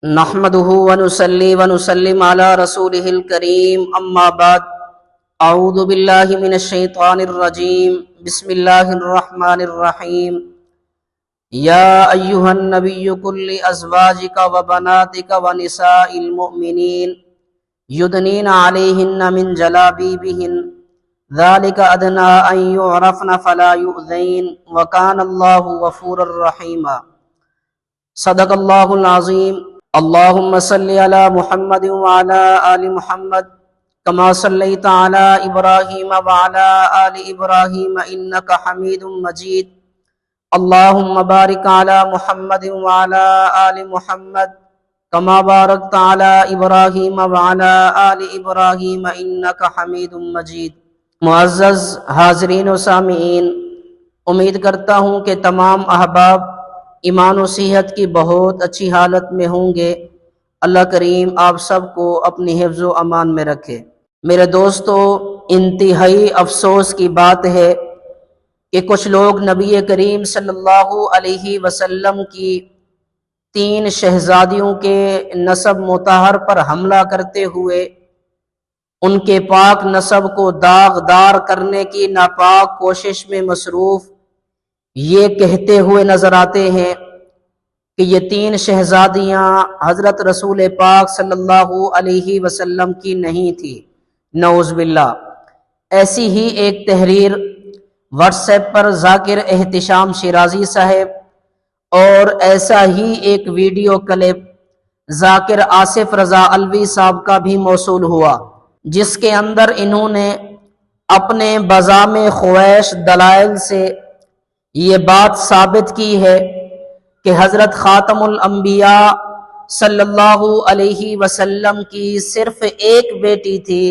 نحمده ونصلي ونسلم على رسوله الكريم اما بعد اعوذ باللہ من الشیطان الرجیم بسم اللہ الرحمن الرحیم یا ایہا النبی قل لازواجک وبناتک ونساء المؤمنین یدنین علیہن من جلابیبہن ذلک ادنی ان یعرفن فلا یؤذین وکان اللہ غفورا رحیما۔ صدق اللہ العظیم۔ اللہم صلی علی محمد وعلی آل محمد کما صلیت علی ابراہیم وعلی آل ابراہیم انک حمید مجید۔ اللہم بارک علی محمد وعلی آل محمد کما بارکت علی ابراہیم وعلی آل ابراہیم انک حمید مجید۔ معزز حاضرین و سامعین، امید کرتا ہوں کہ تمام احباب ایمان و صحت کی بہت اچھی حالت میں ہوں گے۔ اللہ کریم آپ سب کو اپنی حفظ و امان میں رکھے۔ میرے دوستو، انتہائی افسوس کی بات ہے کہ کچھ لوگ نبی کریم صلی اللہ علیہ وسلم کی 3 شہزادیوں کے نسب مطہر پر حملہ کرتے ہوئے ان کے پاک نسب کو داغدار کرنے کی ناپاک کوشش میں مصروف یہ کہتے ہوئے نظر آتے ہیں کہ یہ 3 شہزادیاں حضرت رسول پاک صلی اللہ علیہ وسلم کی نہیں تھی۔ نعوذ باللہ۔ ایسی ہی ایک تحریر واٹس ایپ پر ذاکر احتشام شیرازی صاحب اور ایسا ہی ایک ویڈیو کلپ ذاکر آصف رضا علوی صاحب کا بھی موصول ہوا، جس کے اندر انہوں نے اپنے بزام خویش دلائل سے یہ بات ثابت کی ہے کہ حضرت خاتم الانبیاء صلی اللہ علیہ وسلم کی صرف ایک بیٹی تھی،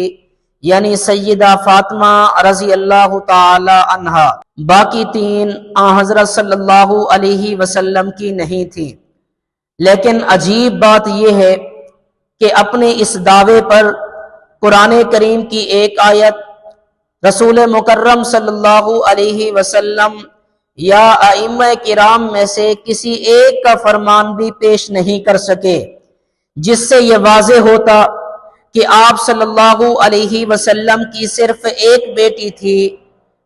یعنی سیدہ فاطمہ رضی اللہ تعالی عنہا، باقی 3 حضرت صلی اللہ علیہ وسلم کی نہیں تھی۔ لیکن عجیب بات یہ ہے کہ اپنے اس دعوے پر قرآن کریم کی ایک آیت، رسول مکرم صلی اللہ علیہ وسلم یا ائمہ کرام میں سے کسی ایک کا فرمان بھی پیش نہیں کر سکے، جس سے یہ واضح ہوتا کہ آپ صلی اللہ علیہ وسلم کی صرف ایک بیٹی تھی،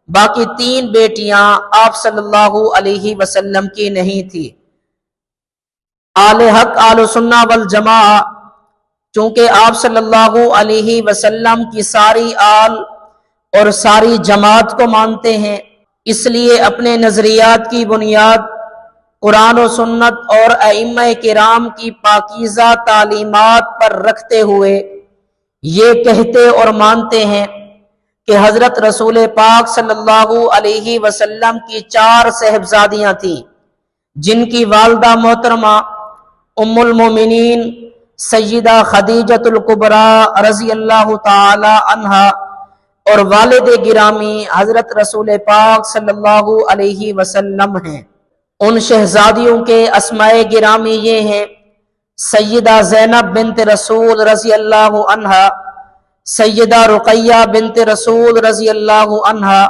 باقی 3 بیٹیاں آپ صلی اللہ علیہ وسلم کی نہیں تھی۔ آل حق آل سنہ والجماعہ چونکہ آپ صلی اللہ علیہ وسلم کی ساری آل اور ساری جماعت کو مانتے ہیں، اس لیے اپنے نظریات کی بنیاد قرآن و سنت اور ائمہ کرام کی پاکیزہ تعلیمات پر رکھتے ہوئے یہ کہتے اور مانتے ہیں کہ حضرت رسول پاک صلی اللہ علیہ وسلم کی 4 صاحبزادیاں تھیں، جن کی والدہ محترمہ ام المومنین سیدہ خدیجۃ الکبریٰ رضی اللہ تعالی عنہا اور والد گرامی حضرت رسول پاک صلی اللہ علیہ وسلم ہیں۔ ان شہزادیوں کے اسماء گرامی یہ ہیں: سیدہ زینب بنت رسول رضی اللہ عنہا، سیدہ رقیہ بنت رسول رضی اللہ عنہا،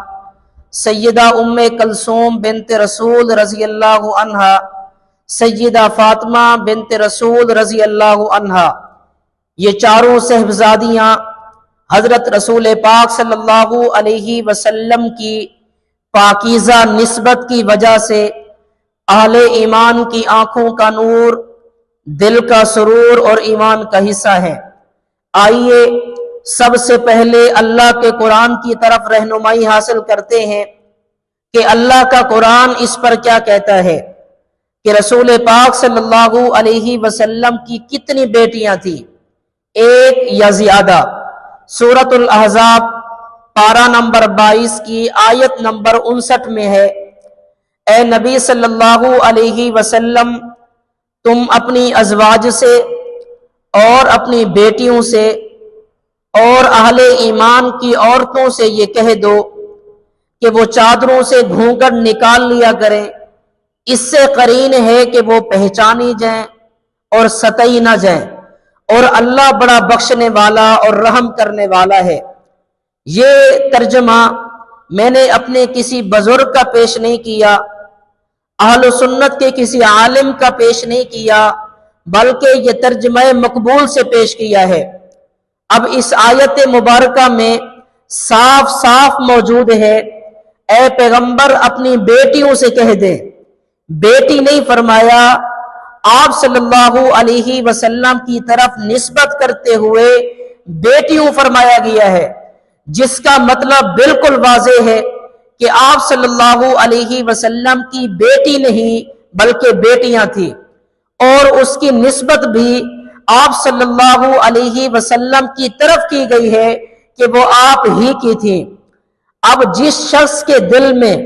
سیدہ ام کلثوم بنت رسول رضی اللہ عنہا، سیدہ فاطمہ بنت رسول رضی اللہ عنہا۔ یہ 4 صاحبزادیاں حضرت رسول پاک صلی اللہ علیہ وسلم کی پاکیزہ نسبت کی وجہ سے اہل ایمان کی آنکھوں کا نور، دل کا سرور اور ایمان کا حصہ ہے۔ آئیے سب سے پہلے اللہ کے قرآن کی طرف رہنمائی حاصل کرتے ہیں کہ اللہ کا قرآن اس پر کیا کہتا ہے کہ رسول پاک صلی اللہ علیہ وسلم کی کتنی بیٹیاں تھیں، 1 یا زیادہ۔ سورۃ الاحزاب پارہ نمبر 22 کی آیت نمبر 59 میں ہے: اے نبی صلی اللہ علیہ وسلم، تم اپنی ازواج سے اور اپنی بیٹیوں سے اور اہل ایمان کی عورتوں سے یہ کہہ دو کہ وہ چادروں سے گھونگھٹ نکال لیا کریں، اس سے قرین ہے کہ وہ پہچانی جائیں اور ستائی نہ جائیں، اور اللہ بڑا بخشنے والا اور رحم کرنے والا ہے۔ یہ ترجمہ میں نے اپنے کسی بزرگ کا پیش نہیں کیا، اہل سنت کے کسی عالم کا پیش نہیں کیا، بلکہ یہ ترجمہ مقبول سے پیش کیا ہے۔ اب اس آیت مبارکہ میں صاف صاف موجود ہے، اے پیغمبر اپنی بیٹیوں سے کہہ دے۔ بیٹی نہیں فرمایا، آپ صلی اللہ علیہ وسلم کی طرف نسبت کرتے ہوئے بیٹیوں فرمایا گیا ہے، جس کا مطلب بالکل واضح ہے کہ آپ صلی اللہ علیہ وسلم کی بیٹی نہیں بلکہ بیٹیاں تھیں، اور اس کی نسبت بھی آپ صلی اللہ علیہ وسلم کی طرف کی گئی ہے کہ وہ آپ ہی کی تھیں۔ اب جس شخص کے دل میں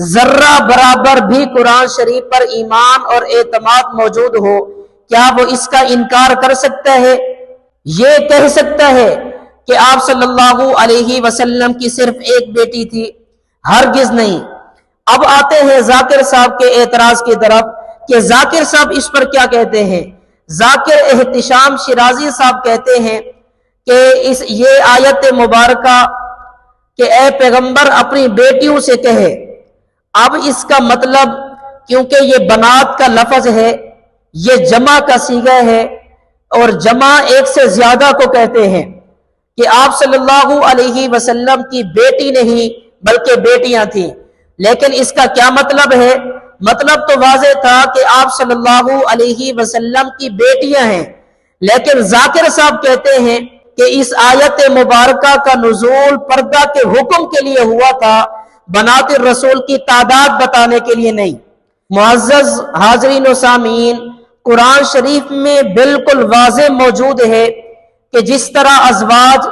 ذرہ برابر بھی قرآن شریف پر ایمان اور اعتماد موجود ہو، کیا وہ اس کا انکار کر سکتا ہے؟ یہ کہہ سکتا ہے کہ آپ صلی اللہ علیہ وسلم کی صرف ایک بیٹی تھی؟ ہرگز نہیں۔ اب آتے ہیں ذاکر صاحب کے اعتراض کی طرف کہ ذاکر صاحب اس پر کیا کہتے ہیں۔ ذاکر احتشام شیرازی صاحب کہتے ہیں کہ یہ آیت مبارکہ کہ اے پیغمبر اپنی بیٹیوں سے کہے، اب اس کا مطلب، کیونکہ یہ بنات کا لفظ ہے، یہ جمع کا صیغہ ہے، اور جمع ایک سے زیادہ کو کہتے ہیں، کہ آپ صلی اللہ علیہ وسلم کی بیٹی نہیں بلکہ بیٹیاں تھیں۔ لیکن اس کا کیا مطلب ہے؟ مطلب تو واضح تھا کہ آپ صلی اللہ علیہ وسلم کی بیٹیاں ہیں، لیکن ذاکر صاحب کہتے ہیں کہ اس آیت مبارکہ کا نزول پردہ کے حکم کے لیے ہوا تھا، بنات الرسول کی تعداد بتانے کے لیے نہیں۔ معزز حاضرین و سامعین، قرآن شریف میں بالکل واضح موجود ہے کہ جس طرح ازواج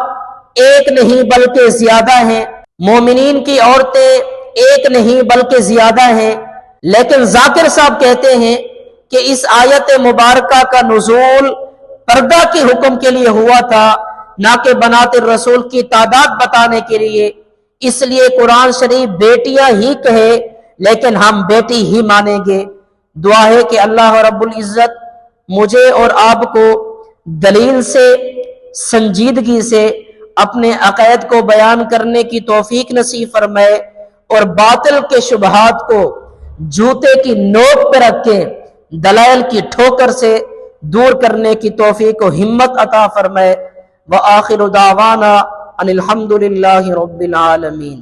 ایک نہیں بلکہ زیادہ ہیں، مومنین کی عورتیں ایک نہیں بلکہ زیادہ ہیں، لیکن ذاکر صاحب کہتے ہیں کہ اس آیت مبارکہ کا نزول پردہ کے حکم کے لیے ہوا تھا، نہ کہ بنات الرسول کی تعداد بتانے کے لیے۔ اس لیے قرآن شریف بیٹیاں ہی کہے لیکن ہم بیٹی ہی مانیں گے۔ دعا ہے کہ اللہ رب العزت مجھے اور آپ کو دلیل سے، سنجیدگی سے اپنے عقائد کو بیان کرنے کی توفیق نصیب فرمائے، اور باطل کے شبہات کو جوتے کی نوک پہ رکھ کے دلائل کی ٹھوکر سے دور کرنے کی توفیق و ہمت عطا فرمائے۔ وآخر دعوانا ان الحمد للہ رب العالمین۔